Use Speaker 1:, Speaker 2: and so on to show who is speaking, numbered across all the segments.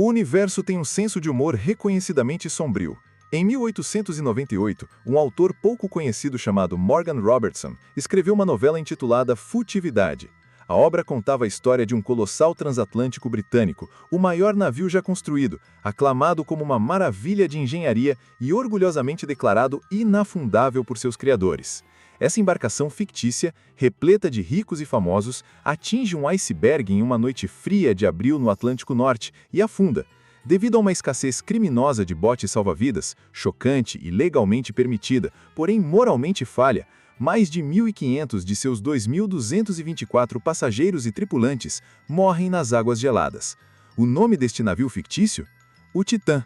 Speaker 1: O universo tem um senso de humor reconhecidamente sombrio. Em 1898, um autor pouco conhecido chamado Morgan Robertson escreveu uma novela intitulada Furtividade. A obra contava a história de um colossal transatlântico britânico, o maior navio já construído, aclamado como uma maravilha de engenharia e orgulhosamente declarado inafundável por seus criadores. Essa embarcação fictícia, repleta de ricos e famosos, atinge um iceberg em uma noite fria de abril no Atlântico Norte e afunda. Devido a uma escassez criminosa de botes salva-vidas, chocante e legalmente permitida, porém moralmente falha, mais de 1.500 de seus 2.224 passageiros e tripulantes morrem nas águas geladas. O nome deste navio fictício? O Titã.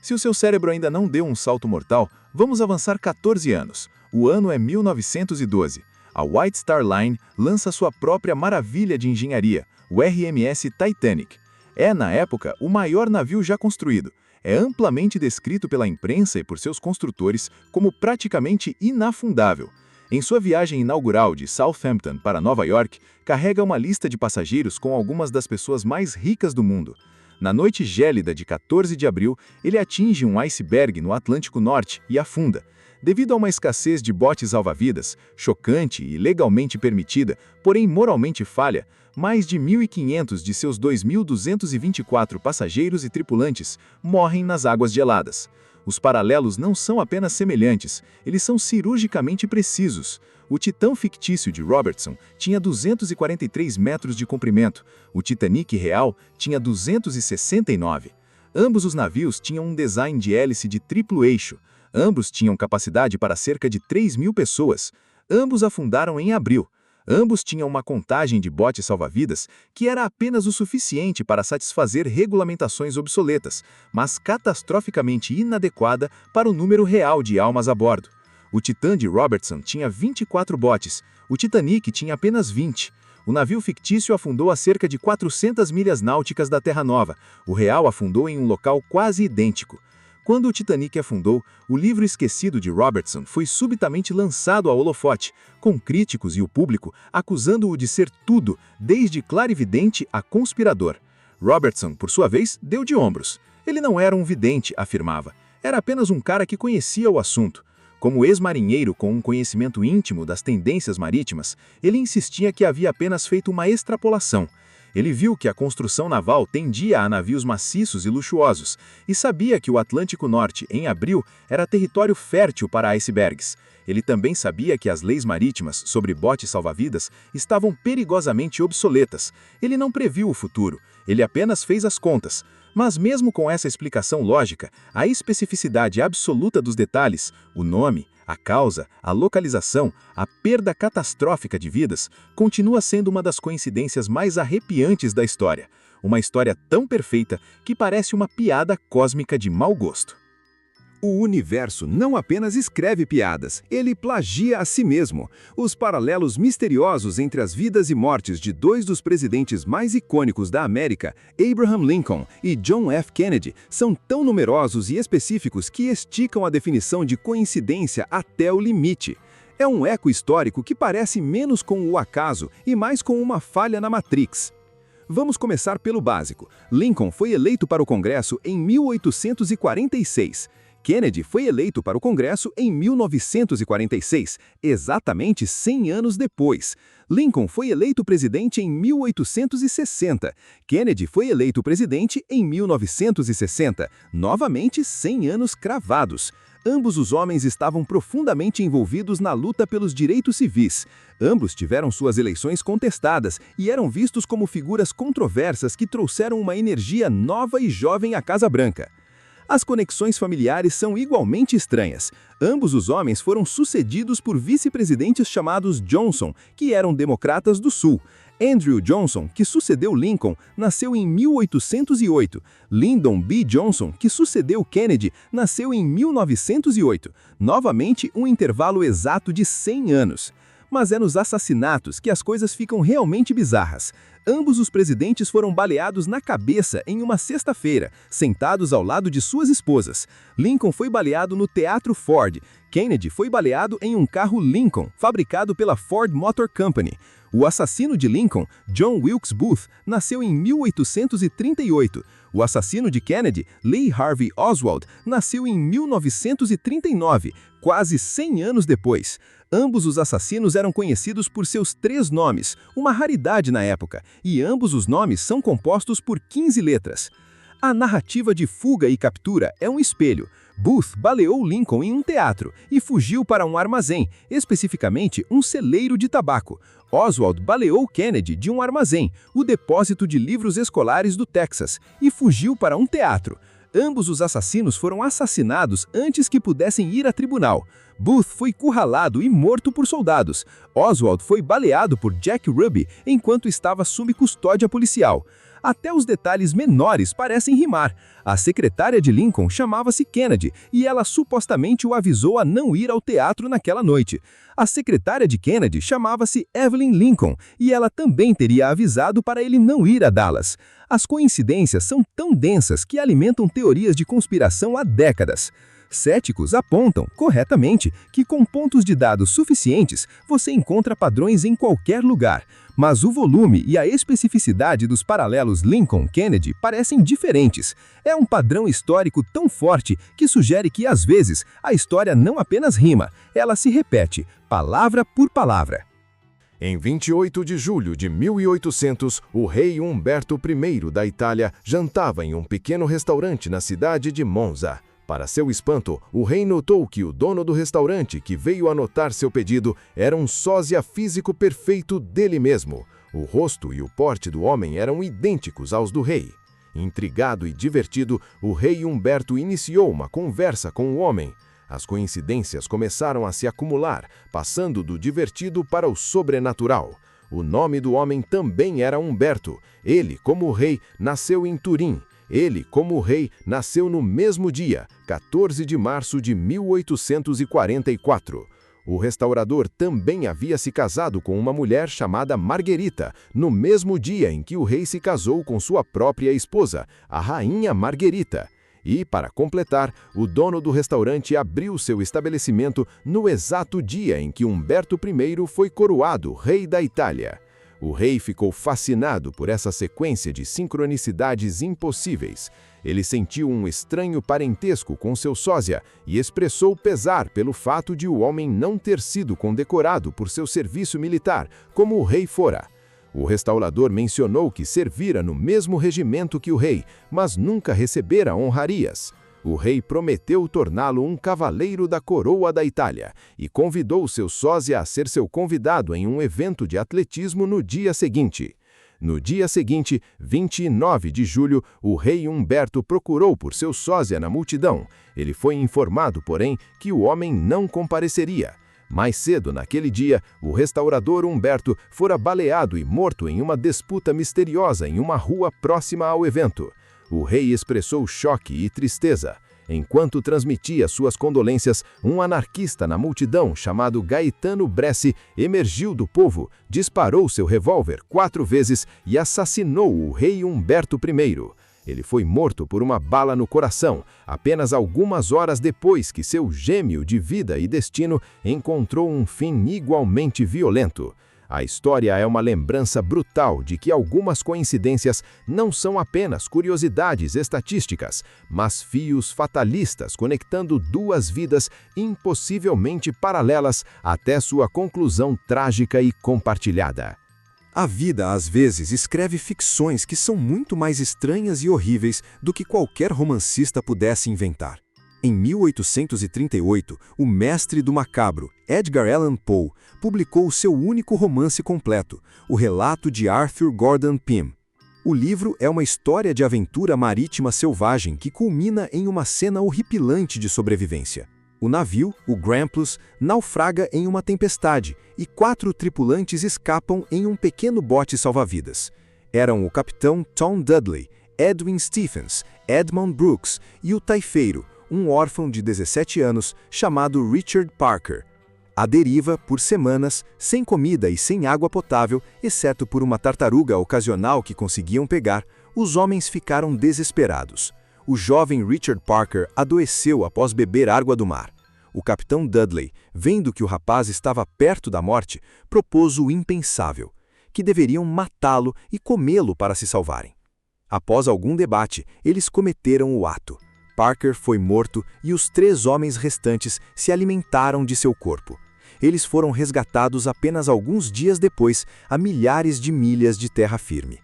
Speaker 1: Se o seu cérebro ainda não deu um salto mortal, vamos avançar 14 anos. O ano é 1912. A White Star Line lança sua própria maravilha de engenharia, o RMS Titanic. É, na época, o maior navio já construído. É amplamente descrito pela imprensa e por seus construtores como praticamente inafundável. Em sua viagem inaugural de Southampton para Nova York, carrega uma lista de passageiros com algumas das pessoas mais ricas do mundo. Na noite gélida de 14 de abril, ele atinge um iceberg no Atlântico Norte e afunda. Devido a uma escassez de botes salva-vidas, chocante e legalmente permitida, porém moralmente falha, mais de 1.500 de seus 2.224 passageiros e tripulantes morrem nas águas geladas. Os paralelos não são apenas semelhantes, eles são cirurgicamente precisos. O Titã fictício de Robertson tinha 243 metros de comprimento, o Titanic real tinha 269. Ambos os navios tinham um design de hélice de triplo eixo. Ambos tinham capacidade para cerca de 3.000 pessoas. Ambos afundaram em abril. Ambos tinham uma contagem de botes salva-vidas que era apenas o suficiente para satisfazer regulamentações obsoletas, mas catastroficamente inadequada para o número real de almas a bordo. O Titã de Robertson tinha 24 botes, o Titanic tinha apenas 20. O navio fictício afundou a cerca de 400 milhas náuticas da Terra Nova. O real afundou em um local quase idêntico. Quando o Titanic afundou, o livro esquecido de Robertson foi subitamente lançado ao holofote, com críticos e o público acusando-o de ser tudo, desde clarividente a conspirador. Robertson, por sua vez, deu de ombros. Ele não era um vidente, afirmava. Era apenas um cara que conhecia o assunto. Como ex-marinheiro com um conhecimento íntimo das tendências marítimas, ele insistia que havia apenas feito uma extrapolação. Ele viu que a construção naval tendia a navios maciços e luxuosos, e sabia que o Atlântico Norte, em abril, era território fértil para icebergs. Ele também sabia que as leis marítimas sobre botes salva-vidas estavam perigosamente obsoletas. Ele não previu o futuro, ele apenas fez as contas. Mas mesmo com essa explicação lógica, a especificidade absoluta dos detalhes, o nome, a causa, a localização, a perda catastrófica de vidas, continua sendo uma das coincidências mais arrepiantes da história. Uma história tão perfeita que parece uma piada cósmica de mau gosto.
Speaker 2: O universo não apenas escreve piadas, ele plagia a si mesmo. Os paralelos misteriosos entre as vidas e mortes de dois dos presidentes mais icônicos da América, Abraham Lincoln e John F. Kennedy, são tão numerosos e específicos que esticam a definição de coincidência até o limite. É um eco histórico que parece menos com o acaso e mais com uma falha na Matrix. Vamos começar pelo básico. Lincoln foi eleito para o Congresso em 1846. Kennedy foi eleito para o Congresso em 1946, exatamente 100 anos depois. Lincoln foi eleito presidente em 1860. Kennedy foi eleito presidente em 1960, novamente 100 anos cravados. Ambos os homens estavam profundamente envolvidos na luta pelos direitos civis. Ambos tiveram suas eleições contestadas e eram vistos como figuras controversas que trouxeram uma energia nova e jovem à Casa Branca. As conexões familiares são igualmente estranhas. Ambos os homens foram sucedidos por vice-presidentes chamados Johnson, que eram democratas do Sul. Andrew Johnson, que sucedeu Lincoln, nasceu em 1808. Lyndon B. Johnson, que sucedeu Kennedy, nasceu em 1908. Novamente, um intervalo exato de 100 anos. Mas é nos assassinatos que as coisas ficam realmente bizarras. Ambos os presidentes foram baleados na cabeça em uma sexta-feira, sentados ao lado de suas esposas. Lincoln foi baleado no Teatro Ford. Kennedy foi baleado em um carro Lincoln, fabricado pela Ford Motor Company. O assassino de Lincoln, John Wilkes Booth, nasceu em 1838. O assassino de Kennedy, Lee Harvey Oswald, nasceu em 1939, quase 100 anos depois. Ambos os assassinos eram conhecidos por seus 3 nomes, uma raridade na época, e ambos os nomes são compostos por 15 letras. A narrativa de fuga e captura é um espelho. Booth baleou Lincoln em um teatro e fugiu para um armazém, especificamente um celeiro de tabaco. Oswald baleou Kennedy de um armazém, o depósito de livros escolares do Texas, e fugiu para um teatro. Ambos os assassinos foram assassinados antes que pudessem ir a tribunal. Booth foi curralado e morto por soldados. Oswald foi baleado por Jack Ruby enquanto estava sob custódia policial. Até os detalhes menores parecem rimar. A secretária de Lincoln chamava-se Kennedy e ela supostamente o avisou a não ir ao teatro naquela noite. A secretária de Kennedy chamava-se Evelyn Lincoln e ela também teria avisado para ele não ir a Dallas. As coincidências são tão densas que alimentam teorias de conspiração há décadas. Céticos apontam, corretamente, que com pontos de dados suficientes, você encontra padrões em qualquer lugar. Mas o volume e a especificidade dos paralelos Lincoln-Kennedy parecem diferentes. É um padrão histórico tão forte que sugere que, às vezes, a história não apenas rima, ela se repete, palavra por palavra.
Speaker 1: Em 28 de julho de 1800, o rei Humberto I da Itália jantava em um pequeno restaurante na cidade de Monza. Para seu espanto, o rei notou que o dono do restaurante, que veio anotar seu pedido, era um sósia físico perfeito dele mesmo. O rosto e o porte do homem eram idênticos aos do rei. Intrigado e divertido, o rei Humberto iniciou uma conversa com o homem. As coincidências começaram a se acumular, passando do divertido para o sobrenatural. O nome do homem também era Humberto. Ele, como rei, nasceu em Turim. Ele, como rei, nasceu no mesmo dia, 14 de março de 1844. O restaurador também havia se casado com uma mulher chamada Marguerita, no mesmo dia em que o rei se casou com sua própria esposa, a rainha Marguerita. E, para completar, o dono do restaurante abriu seu estabelecimento no exato dia em que Humberto I foi coroado rei da Itália. O rei ficou fascinado por essa sequência de sincronicidades impossíveis. Ele sentiu um estranho parentesco com seu sósia e expressou pesar pelo fato de o homem não ter sido condecorado por seu serviço militar, como o rei fora. O restaurador mencionou que servira no mesmo regimento que o rei, mas nunca recebera honrarias. O rei prometeu torná-lo um cavaleiro da coroa da Itália e convidou seu sósia a ser seu convidado em um evento de atletismo no dia seguinte. No dia seguinte, 29 de julho, o rei Humberto procurou por seu sósia na multidão. Ele foi informado, porém, que o homem não compareceria. Mais cedo naquele dia, o restaurador Humberto fora baleado e morto em uma disputa misteriosa em uma rua próxima ao evento. O rei expressou choque e tristeza. Enquanto transmitia suas condolências, um anarquista na multidão chamado Gaetano Bresci emergiu do povo, disparou seu revólver 4 vezes e assassinou o rei Humberto I. Ele foi morto por uma bala no coração, apenas algumas horas depois que seu gêmeo de vida e destino encontrou um fim igualmente violento. A história é uma lembrança brutal de que algumas coincidências não são apenas curiosidades estatísticas, mas fios fatalistas conectando duas vidas impossivelmente paralelas até sua conclusão trágica e compartilhada.
Speaker 2: A vida, às vezes, escreve ficções que são muito mais estranhas e horríveis do que qualquer romancista pudesse inventar. Em 1838, o mestre do macabro, Edgar Allan Poe, publicou seu único romance completo, O Relato de Arthur Gordon Pym. O livro é uma história de aventura marítima selvagem que culmina em uma cena horripilante de sobrevivência. O navio, o Grampus, naufraga em uma tempestade e 4 tripulantes escapam em um pequeno bote salva-vidas. Eram o capitão Tom Dudley, Edwin Stephens, Edmund Brooks e o taifeiro, um órfão de 17 anos chamado Richard Parker. À deriva, por semanas, sem comida e sem água potável, exceto por uma tartaruga ocasional que conseguiam pegar, os homens ficaram desesperados. O jovem Richard Parker adoeceu após beber água do mar. O capitão Dudley, vendo que o rapaz estava perto da morte, propôs o impensável, que deveriam matá-lo e comê-lo para se salvarem. Após algum debate, eles cometeram o ato. Parker foi morto e os 3 homens restantes se alimentaram de seu corpo. Eles foram resgatados apenas alguns dias depois, a milhares de milhas de terra firme.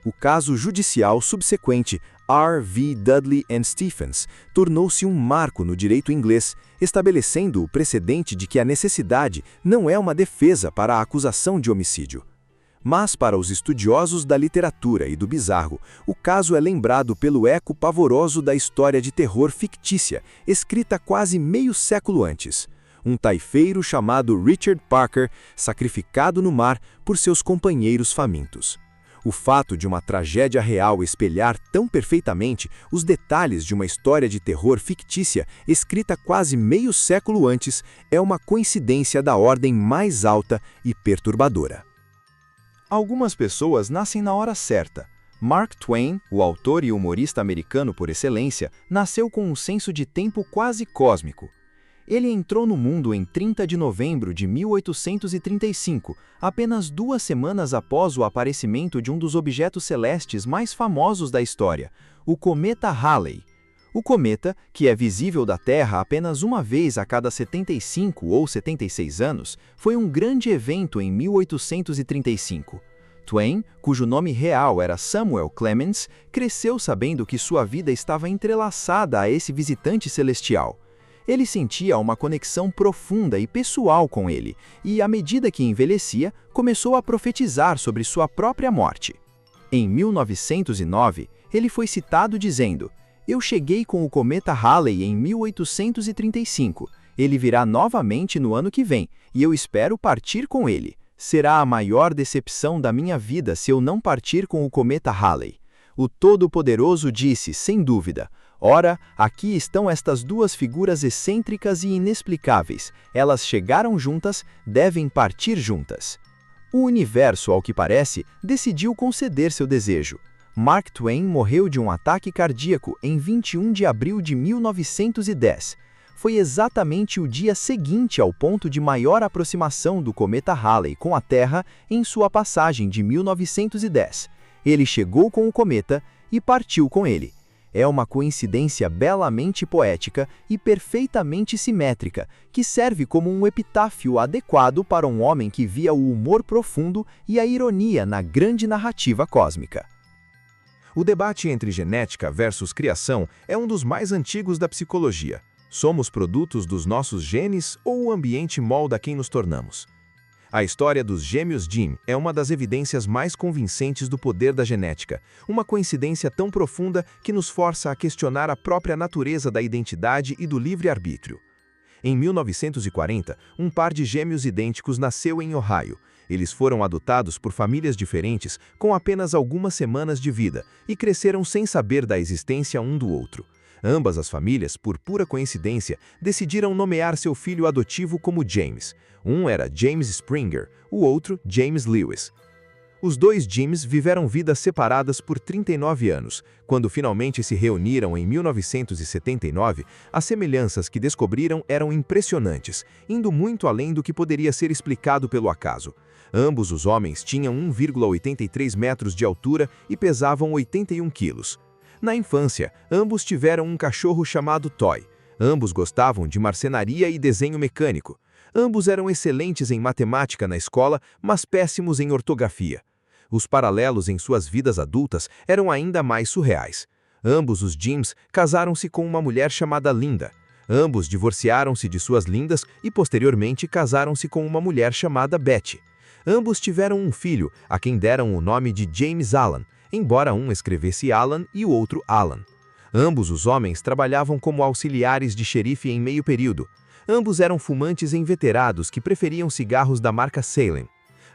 Speaker 2: O caso judicial subsequente, R. V. Dudley and Stephens, tornou-se um marco no direito inglês, estabelecendo o precedente de que a necessidade não é uma defesa para a acusação de homicídio. Mas, para os estudiosos da literatura e do bizarro, o caso é lembrado pelo eco pavoroso da história de terror fictícia, escrita quase meio século antes. Um taifeiro chamado Richard Parker, sacrificado no mar por seus companheiros famintos. O fato de uma tragédia real espelhar tão perfeitamente os detalhes de uma história de terror fictícia escrita quase meio século antes é uma coincidência da ordem mais alta e perturbadora. Algumas pessoas nascem na hora certa. Mark Twain, o autor e humorista americano por excelência, nasceu com um senso de tempo quase cósmico. Ele entrou no mundo em 30 de novembro de 1835, apenas 2 semanas após o aparecimento de um dos objetos celestes mais famosos da história, o cometa Halley. O cometa, que é visível da Terra apenas uma vez a cada 75 ou 76 anos, foi um grande evento em 1835. Twain, cujo nome real era Samuel Clemens, cresceu sabendo que sua vida estava entrelaçada a esse visitante celestial. Ele sentia uma conexão profunda e pessoal com ele, e, à medida que envelhecia, começou a profetizar sobre sua própria morte. Em 1909, ele foi citado dizendo: "Eu cheguei com o cometa Halley em 1835. Ele virá novamente no ano que vem, e eu espero partir com ele. Será a maior decepção da minha vida se eu não partir com o cometa Halley." O Todo-Poderoso disse, sem dúvida: "Ora, aqui estão estas 2 figuras excêntricas e inexplicáveis. Elas chegaram juntas, devem partir juntas." O universo, ao que parece, decidiu conceder seu desejo. Mark Twain morreu de um ataque cardíaco em 21 de abril de 1910. Foi exatamente o dia seguinte ao ponto de maior aproximação do cometa Halley com a Terra em sua passagem de 1910. Ele chegou com o cometa e partiu com ele. É uma coincidência belamente poética e perfeitamente simétrica, que serve como um epitáfio adequado para um homem que via o humor profundo e a ironia na grande narrativa cósmica.
Speaker 1: O debate entre genética versus criação é um dos mais antigos da psicologia. Somos produtos dos nossos genes ou o ambiente molda quem nos tornamos? A história dos gêmeos Jim é uma das evidências mais convincentes do poder da genética, uma coincidência tão profunda que nos força a questionar a própria natureza da identidade e do livre-arbítrio. Em 1940, um par de gêmeos idênticos nasceu em Ohio. Eles foram adotados por famílias diferentes com apenas algumas semanas de vida e cresceram sem saber da existência um do outro. Ambas as famílias, por pura coincidência, decidiram nomear seu filho adotivo como James. Um era James Springer, o outro James Lewis. Os 2 Jims viveram vidas separadas por 39 anos. Quando finalmente se reuniram em 1979, as semelhanças que descobriram eram impressionantes, indo muito além do que poderia ser explicado pelo acaso. Ambos os homens tinham 1,83 metros de altura e pesavam 81 quilos. Na infância, ambos tiveram um cachorro chamado Toy. Ambos gostavam de marcenaria e desenho mecânico. Ambos eram excelentes em matemática na escola, mas péssimos em ortografia. Os paralelos em suas vidas adultas eram ainda mais surreais. Ambos os Jims casaram-se com uma mulher chamada Linda. Ambos divorciaram-se de suas lindas e posteriormente casaram-se com uma mulher chamada Betty. Ambos tiveram um filho, a quem deram o nome de James Allan, embora um escrevesse Alan e o outro Alan. Ambos os homens trabalhavam como auxiliares de xerife em meio período. Ambos eram fumantes inveterados que preferiam cigarros da marca Salem.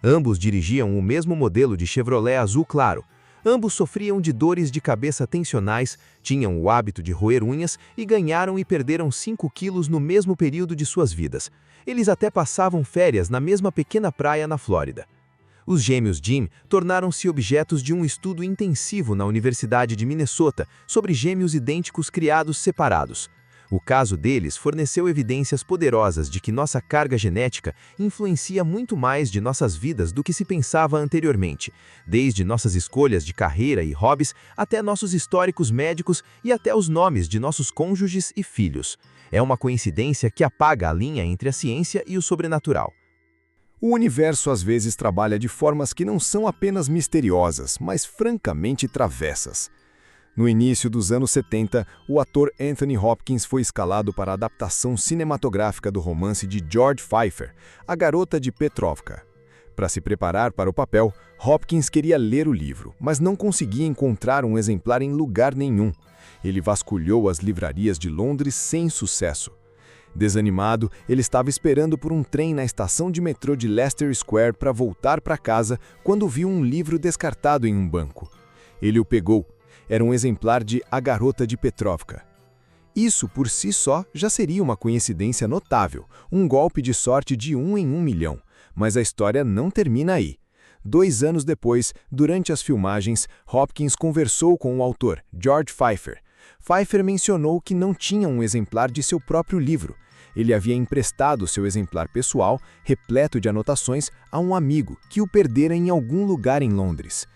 Speaker 1: Ambos dirigiam o mesmo modelo de Chevrolet azul claro.
Speaker 2: Ambos sofriam de dores de cabeça tensionais, tinham o hábito de roer unhas e ganharam e perderam 5 quilos no mesmo período de suas vidas. Eles até passavam férias na mesma pequena praia na Flórida. Os gêmeos Jim tornaram-se objetos de um estudo intensivo na Universidade de Minnesota sobre gêmeos idênticos criados separados. O caso deles forneceu evidências poderosas de que nossa carga genética influencia muito mais de nossas vidas do que se pensava anteriormente, desde nossas escolhas de carreira e hobbies até nossos históricos médicos e até os nomes de nossos cônjuges e filhos. É uma coincidência que apaga a linha entre a ciência e o sobrenatural.
Speaker 3: O universo às vezes trabalha de formas que não são apenas misteriosas, mas francamente travessas. No início dos anos 70, o ator Anthony Hopkins foi escalado para a adaptação cinematográfica do romance de George Pfeiffer, A Garota de Petrovka. Para se preparar para o papel, Hopkins queria ler o livro, mas não conseguia encontrar um exemplar em lugar nenhum. Ele vasculhou as livrarias de Londres sem sucesso. Desanimado, ele estava esperando por um trem na estação de metrô de Leicester Square para voltar para casa quando viu um livro descartado em um banco. Ele o pegou. Era um exemplar de A Garota de Petrovka. Isso, por si só, já seria uma coincidência notável, um golpe de sorte de 1 em 1 milhão. Mas a história não termina aí. 2 anos depois, durante as filmagens, Hopkins conversou com o autor, George Pfeiffer. Pfeiffer mencionou que não tinha um exemplar de seu próprio livro. Ele havia emprestado seu exemplar pessoal, repleto de anotações, a um amigo que o perdera em algum lugar em Londres.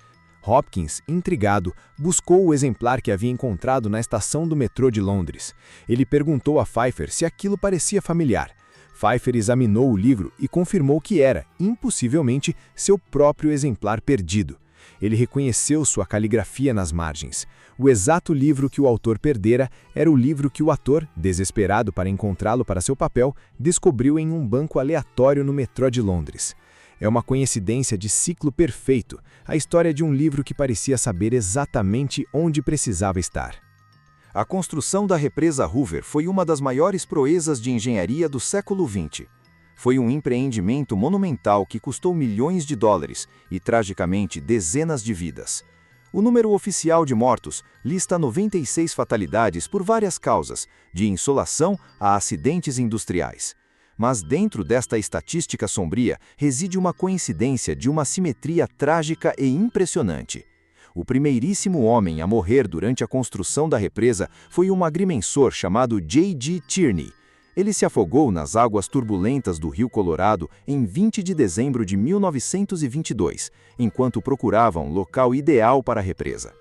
Speaker 3: Hopkins, intrigado, buscou o exemplar que havia encontrado na estação do metrô de Londres. Ele perguntou a Pfeiffer se aquilo parecia familiar. Pfeiffer examinou o livro e confirmou que era, impossivelmente, seu próprio exemplar perdido. Ele reconheceu sua caligrafia nas margens. O exato livro que o autor perdera era o livro que o ator, desesperado para encontrá-lo para seu papel, descobriu em um banco aleatório no metrô de Londres. É uma coincidência de ciclo perfeito, a história de um livro que parecia saber exatamente onde precisava estar.
Speaker 1: A construção da represa Hoover foi uma das maiores proezas de engenharia do século XX. Foi um empreendimento monumental que custou milhões de dólares e, tragicamente, dezenas de vidas. O número oficial de mortos lista 96 fatalidades por várias causas, de insolação a acidentes industriais. Mas dentro desta estatística sombria reside uma coincidência de uma simetria trágica e impressionante. O primeiríssimo homem a morrer durante a construção da represa foi um agrimensor chamado J.G. Tierney. Ele se afogou nas águas turbulentas do Rio Colorado em 20 de dezembro de 1922, enquanto procurava um local ideal para a represa.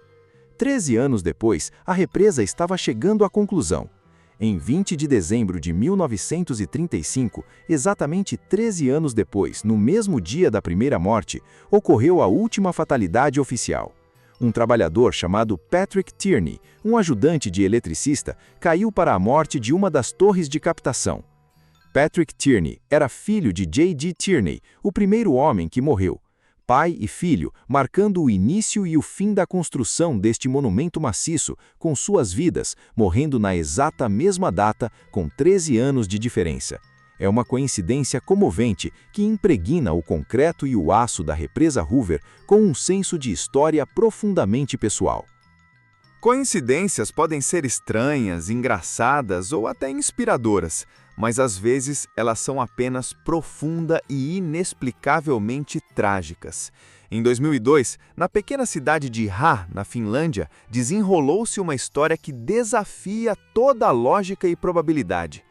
Speaker 1: 13 anos depois, a represa estava chegando à conclusão. Em 20 de dezembro de 1935, exatamente 13 anos depois, no mesmo dia da primeira morte, ocorreu a última fatalidade oficial. Um trabalhador chamado Patrick Tierney, um ajudante de eletricista, caiu para a morte de uma das torres de captação. Patrick Tierney era filho de J.G. Tierney, o primeiro homem que morreu. Pai e filho, marcando o início e o fim da construção deste monumento maciço, com suas vidas, morrendo na exata mesma data, com 13 anos de diferença. É uma coincidência comovente que impregna o concreto e o aço da represa Hoover com um senso de história profundamente pessoal.
Speaker 3: Coincidências podem ser estranhas, engraçadas ou até inspiradoras, mas às vezes elas são apenas profunda e inexplicavelmente trágicas. Em 2002, na pequena cidade de Ha, na Finlândia, desenrolou-se uma história que desafia toda a lógica e probabilidade.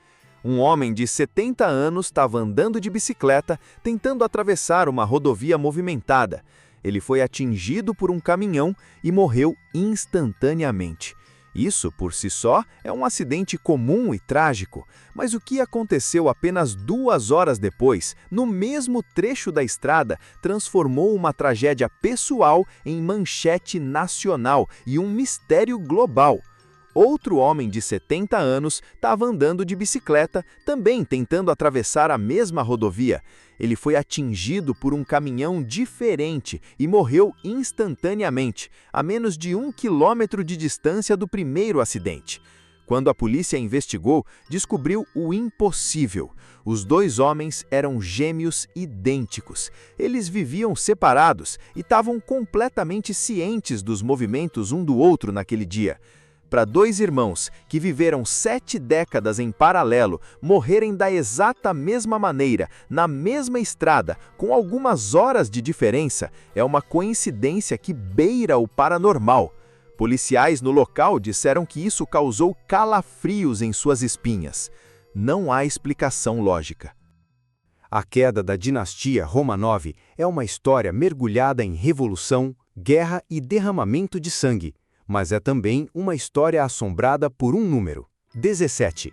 Speaker 3: Um homem de 70 anos estava andando de bicicleta, tentando atravessar uma rodovia movimentada. Ele foi atingido por um caminhão e morreu instantaneamente. Isso, por si só, é um acidente comum e trágico, mas o que aconteceu apenas 2 horas depois, no mesmo trecho da estrada, transformou uma tragédia pessoal em manchete nacional e um mistério global. Outro homem de 70 anos estava andando de bicicleta, também tentando atravessar a mesma rodovia. Ele foi atingido por um caminhão diferente e morreu instantaneamente, a menos de 1 quilômetro de distância do primeiro acidente.
Speaker 4: Quando a polícia investigou, descobriu o impossível. Os dois homens eram gêmeos idênticos. Eles viviam separados e estavam completamente cientes dos movimentos um do outro naquele dia. Para dois irmãos que viveram 7 décadas em paralelo morrerem da exata mesma maneira, na mesma estrada, com algumas horas de diferença, é uma coincidência que beira o paranormal. Policiais no local disseram que isso causou calafrios em suas espinhas. Não há explicação lógica.
Speaker 2: A queda da dinastia Romanov é uma história mergulhada em revolução, guerra e derramamento de sangue, mas é também uma história assombrada por um número: 17.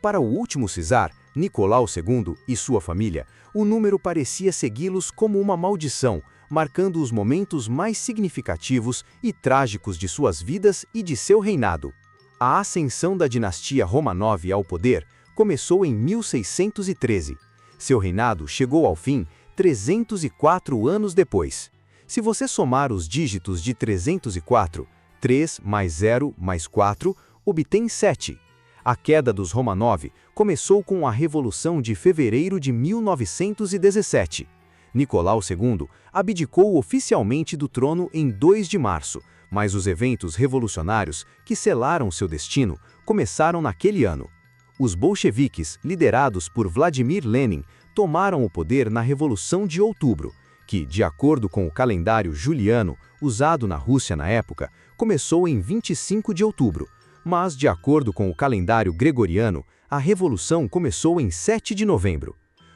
Speaker 2: Para o último czar, Nicolau II e sua família, o número parecia segui-los como uma maldição, marcando os momentos mais significativos e trágicos de suas vidas e de seu reinado. A ascensão da dinastia Romanov ao poder começou em 1613. Seu reinado chegou ao fim 304 anos depois. Se você somar os dígitos de 304, 3 mais 0 mais 4, obtém 7. A queda dos Romanov começou com a Revolução de Fevereiro de 1917. Nicolau II abdicou oficialmente do trono em 2 de março, mas os eventos revolucionários que selaram seu destino começaram naquele ano. Os bolcheviques, liderados por Vladimir Lenin, tomaram o poder na Revolução de Outubro, que, de acordo com o calendário juliano usado na Rússia na época, começou em 25 de outubro, mas, de acordo com o calendário gregoriano, a Revolução começou em 7 de novembro.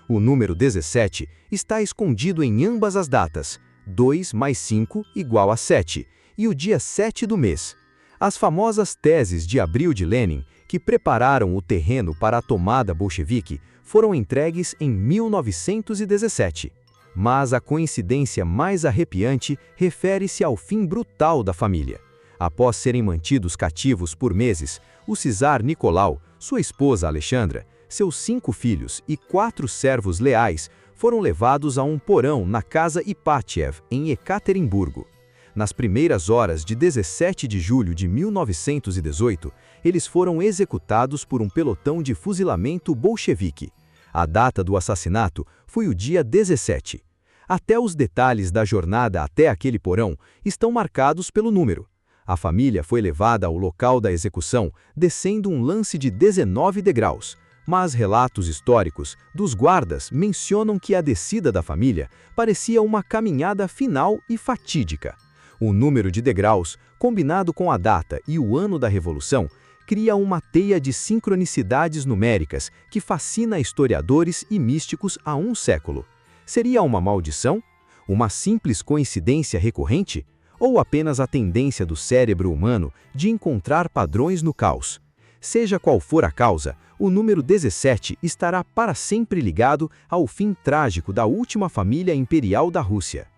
Speaker 2: O número 17 está escondido em ambas as datas, 2 mais 5 igual a 7, e o dia 7 do mês. As famosas teses de Abril de Lenin, que prepararam o terreno para a tomada bolchevique, foram entregues em 1917. Mas a coincidência mais arrepiante refere-se ao fim brutal da família. Após serem mantidos cativos por meses, o czar Nicolau, sua esposa Alexandra, seus 5 filhos e 4 servos leais foram levados a um porão na casa Ipatiev, em Ekaterimburgo. Nas primeiras horas de 17 de julho de 1918, eles foram executados por um pelotão de fuzilamento bolchevique. A data do assassinato foi o dia 17. Até os detalhes da jornada até aquele porão estão marcados pelo número. A família foi levada ao local da execução descendo um lance de 19 degraus. Mas relatos históricos dos guardas mencionam que a descida da família parecia uma caminhada final e fatídica. O número de degraus, combinado com a data e o ano da Revolução, cria uma teia de sincronicidades numéricas que fascina historiadores e místicos há um século. Seria uma maldição? Uma simples coincidência recorrente? Ou apenas a tendência do cérebro humano de encontrar padrões no caos? Seja qual for a causa, o número 17 estará para sempre ligado ao fim trágico da última família imperial da Rússia.